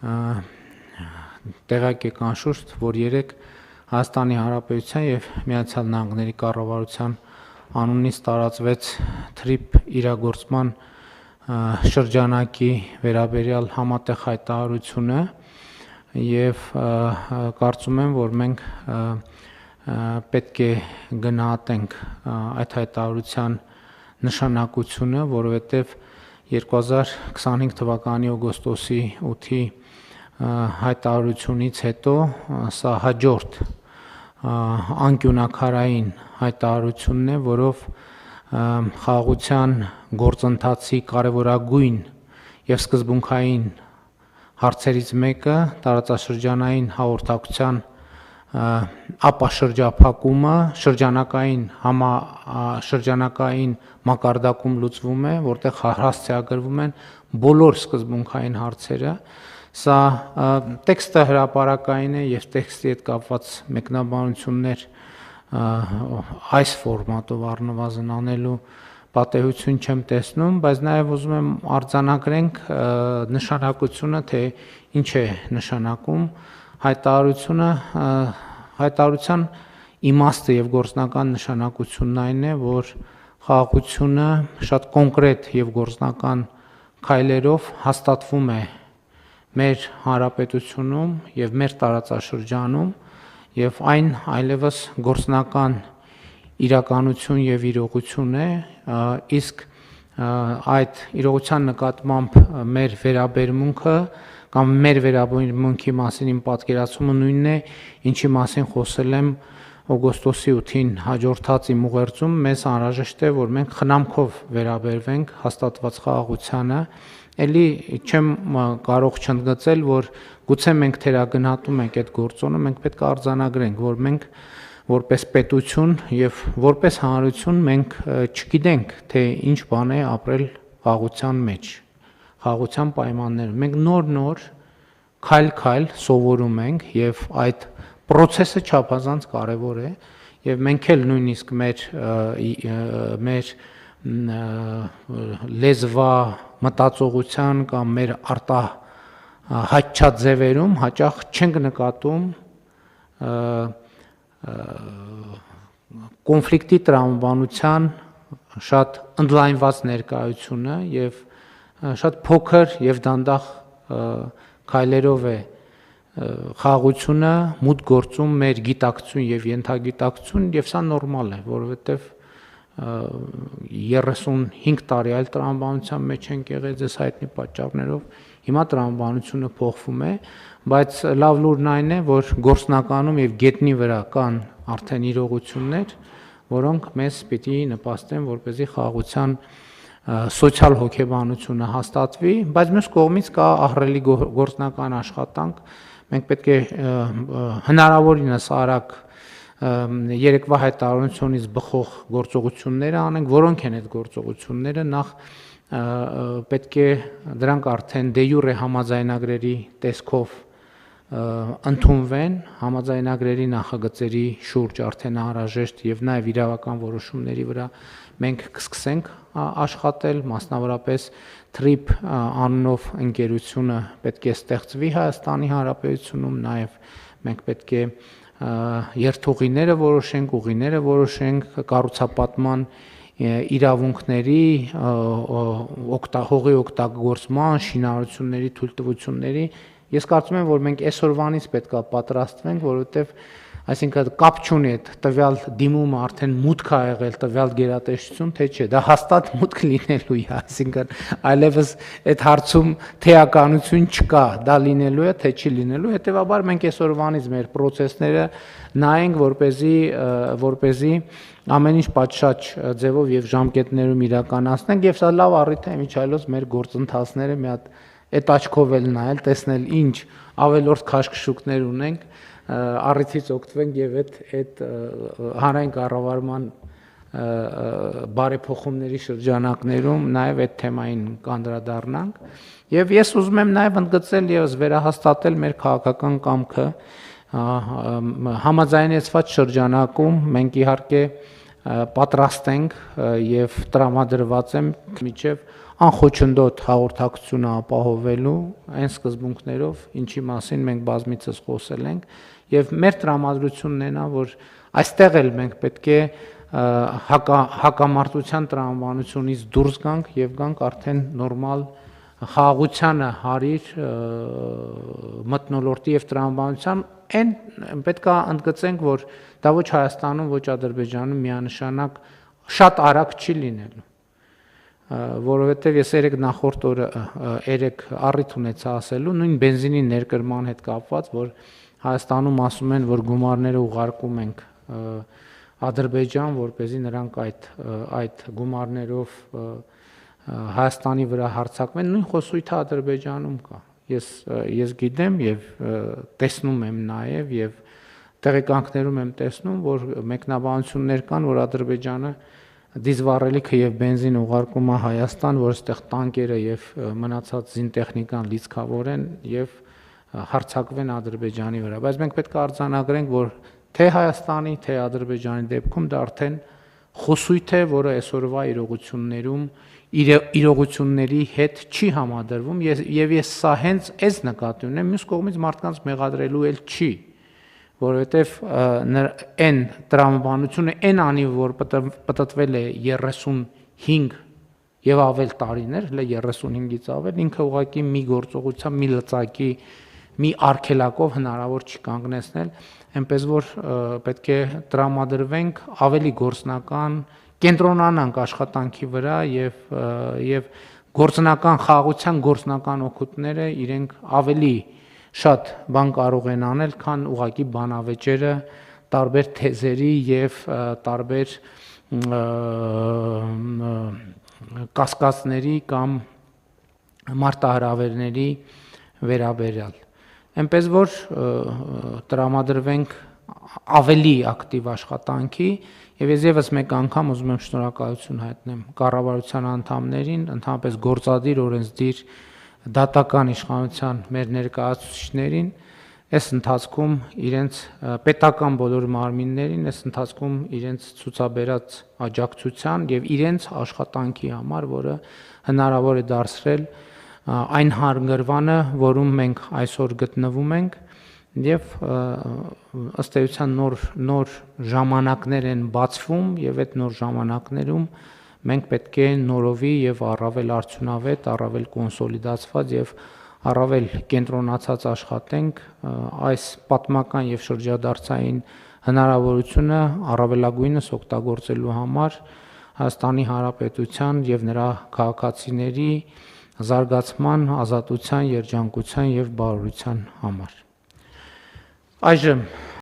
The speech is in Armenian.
Տեղակ եք անշուշտ, որ երեք Հայաստանի Հանրապետության եւ Միացյալ Նահանգների կառավարության անունից տարածվեց թրիփ իրագործման շրջանակի վերաբերյալ համատեղ հայտարարությունը եւ կարծում եմ, որ մենք պետք է գնահատենք այդ հայտարարության նշանակությունը, որովհետեւ 2025 թվականի օգոստոսի 8-ի հայտարարությունից հետո սա հաջորդ անկյունակարային հայտարարությունն է, որով խաղաղության գործընթացի կարևորագույն եւ սկզբունքային հարցերից մեկը տարածաշրջանային հաղորդակցության ապաշրջափակումը շրջանակային մակարդակում լուծվում է, որտեղ հասցեագրվում են բոլոր սկզբունքային հարցերը։ Սա տեքստը հրապարակային է եւ տեքստի հետ կապված մեկնաբանություններ այս ֆորմատով առնվազն անելու պատեհություն չեմ տեսնում, բայց նաեւ ուզում եմ արձանագրենք նշանակությունը, թե ինչ է նշանակում հայտարարության իմաստը եւ գործնական նշանակությունն այն է, որ խաղաղությունը շատ կոնկրետ եւ գործնական քայլերով հաստատվում է մեր հանրապետությունում եւ մեր տարածաշրջանում եւ այն այլևս գործնական իրականություն եւ իրողություն է, իսկ այդ իրողության նկատմամբ մեր վերաբերմունքը կամ մեր վերաբերմունքի մասին իմ պատկերացումը նույնն է, ինչի մասին խոսել եմ օգոստոսի 8-ին հաջորդած իմ ուղերձում, մեզ անհրաժեշտ է, որ մենք խնամքով վերաբերվենք հաստատված խաղաղությանը, էլի չեմ կարող չընդգծել, որ գուցե մենք թերագնահատում ենք այդ գործոնը, մենք պետք է արձանագրենք, որ մենք որպես պետություն եւ որպես հանրություն մենք չգիտենք, թե ինչ բան է ապրել խաղաղության մեջ, խաղաղության պայմաններում։ Մենք նոր քայլ սովորում ենք եւ այդ process-ը չափազանց կարեւոր է եւ մենք էլ նույնիսկ մեր լեզվա մտածողության կամ մեր արտահայտչած ձևերում հաճախ չենք նկատում կոնֆլիկտի տրամաբանության շատ ընդլայնված ներկայությունը եւ շատ փոքր եւ դանդաղ քայլերով է խաղաղությունը մուտք գործում մեր գիտակցություն եւ ենթագիտակցություն եւ սա նորմալ է, որովհետեւ 35 տարի այլ տրամաբանության մեջ ենք եղել ձեզ հայտնի պատճառներով, հիմա տրամաբանությունը փոխվում է, բայց լավ լուրն այն է, որ գործնականում եւ գետնի վրա կան արդեն իրողություններ, որոնք մեզ պիտի նպաստեն, որպեսզի խաղաղության սոցիալ հոգեբանությունը հաստատվի, բայց մյուս կողմից կա ահռելի գործնական աշխատանք, մենք պետք է հնարավորինս արագ երեկվա հայտարարությունից բխող գործողությունները անենք, որոնք են այդ գործողությունները, նախ պետք է դրանք արդեն դե յուրե համաձայնագրերի տեսքով ընդունվեն, համաձայնագրերի նախագծերի շուրջ արդեն անհրաժեշտ եւ նաեւ իրավական որոշումների վրա մենք կսկսենք աշխատել, մասնավորապես TRIP անունով ընկերությունը պետք է ստեղծվի Հայաստանի Հանրապետությունում, նաեւ մենք պետք է երթուղիները որոշենք, ուղիները որոշենք, կառուցապատման իրավունքների, հողի օգտագործման, շինարարությունների թույլտվությունների։ Ես կարծում եմ, որ մենք այսօրվանից պետք է պատրաստվենք, որովհետև այսինքն կապ չունի այդ տվյալ դիմումը արդեն մուտք ա եղել տվյալ գերատեսչություն, թե չէ, դա հաստատ մուտք լինելու է, այսինքն այլևս այդ հարցում թեականություն չկա, դա լինելու է, թե չի լինելու, հետեւաբար մենք այսօրվանից մեր process-ները նայենք, որպեսզի ամեն ինչ պատշաճ ձևով եւ ժամկետներում իրականացնենք եւ սա լավ առիթ է, միջայլոց մեր գործընթացները մի հատ այդ աչքով էլ նայել, տեսնել ինչ ավելորդ քաշքշուկներ ունենք, առիթից օգտվենք եւ այդ հանրային կառավարման բարեփոխումների շրջանակներում նաեւ այդ թեմային կանդրադառնանք եւ ես ուզում եմ նաեւ ընդգծել եւ վերահաստատել մեր քաղաքական կամքը համաձայնեցված շրջանակում մենք իհարկե պատրաստ ենք եւ տրամադրված եմ միջև անխոչնդոտ հաղորդակցությունը ապահովելու այն սկզբունքներով, ինչի մասին մենք բազմիցս խոսել ենք, եւ մեր տրամադրությունն է նա, որ այստեղ էլ մենք պետք է հակամարտության տրամաբանությունից դուրս գանք եւ գանք արդեն նորմալ խաղաղությանը հարիր մթնոլորտի եւ տրամաբանության այն պետք է ընդգծենք, որ դա ոչ Հայաստանում, ոչ Ադրբեջանում միանշանակ շատ արագ չի լինելու, որովհետեւ ես նախորդ օրը առիթ ունեցա ասելու նույն բենզինի ներկրման հետ կապված, որ Հայաստանում ասում են, որ գումարները ուղարկում ենք Ադրբեջան, որպեսզի նրանք այդ գումարներով Հայաստանի վրա հարձակվեն, նույն խոսույթը Ադրբեջանում կա։ Ես գիտեմ եւ տեսնում եմ նաեւ եւ տեղեկանքներում եմ տեսնում, որ մեկնաբանություններ կան, որ Ադրբեջանը դիզվառելիքը եւ բենզին ուղարկում է Հայաստան, որ այստեղ տանկերը եւ մնացած զինտեխնիկան լիցքավորեն եւ հարձակվեն Ադրբեջանի վրա, բայց մենք պետք է արձանագրենք, որ թե Հայաստանի, թե Ադրբեջանի դեպքում դա արդեն խոսույթ է, որը այսօրվա իրողություններում իրողությունների հետ չի համադրվում եւ ես սա հենց այս նկատի ունեմ, մյուս կողմից մարդկանց մեղադրելու էլ չի, որովհետեւ այն տրամաբանությունը այն անի, որ պատտվել է 35 եւ ավել տարիներ, հələ 35-ից ավել, ինքը ուղղակի մի գործողության, մի լծակի, մի արգելակով հնարավոր չի կանգնեցնել, այնպես որ պետք է տրամադրվենք ավելի գործնական, կենտրոնանանք աշխատանքի վրա եւ գործնական խաղաղության գործնական օգուտները իրենք ավելի շատ բան կարող են անել, քան ուղղակի բանավեճերը տարբեր թեզերի եւ տարբեր կասկածների կամ մարտահրավերների վերաբերյալ։ Այնպես որ տրամադրվենք ավելի ակտիվ աշխատանքի եւ ես եւս մեկ անգամ ուզում եմ շնորհակալություն հայտնեմ կառավարության անդամներին, ընդհանրապես գործադիր օրենսդիր դատական իշխանության մեր ներկայացուցիչներին, այս ընթացքում իրենց պետական բոլոր մարմիններին, այս ընթացքում իրենց ցուցաբերած աջակցության եւ իրենց աշխատանքի համար, որը հնարավոր է դարձրել այն հանգրվանը, որում մենք այսօր գտնվում ենք եւ ըստ էության նոր ժամանակներ են բացվում եւ այդ նոր ժամանակներում մենք պետք է նորովի եւ առավել արդյունավետ, առավել կոնսոլիդացված եւ առավել կենտրոնացած աշխատենք այս պատմական եւ շրջադարձային հնարավորությունը առավելագույնս օգտագործելու համար Հայաստանի Հանրապետության եւ նրա քաղաքացիների զարգացման, ազատության, երջանկության եւ բարօրության համար։ Այժմ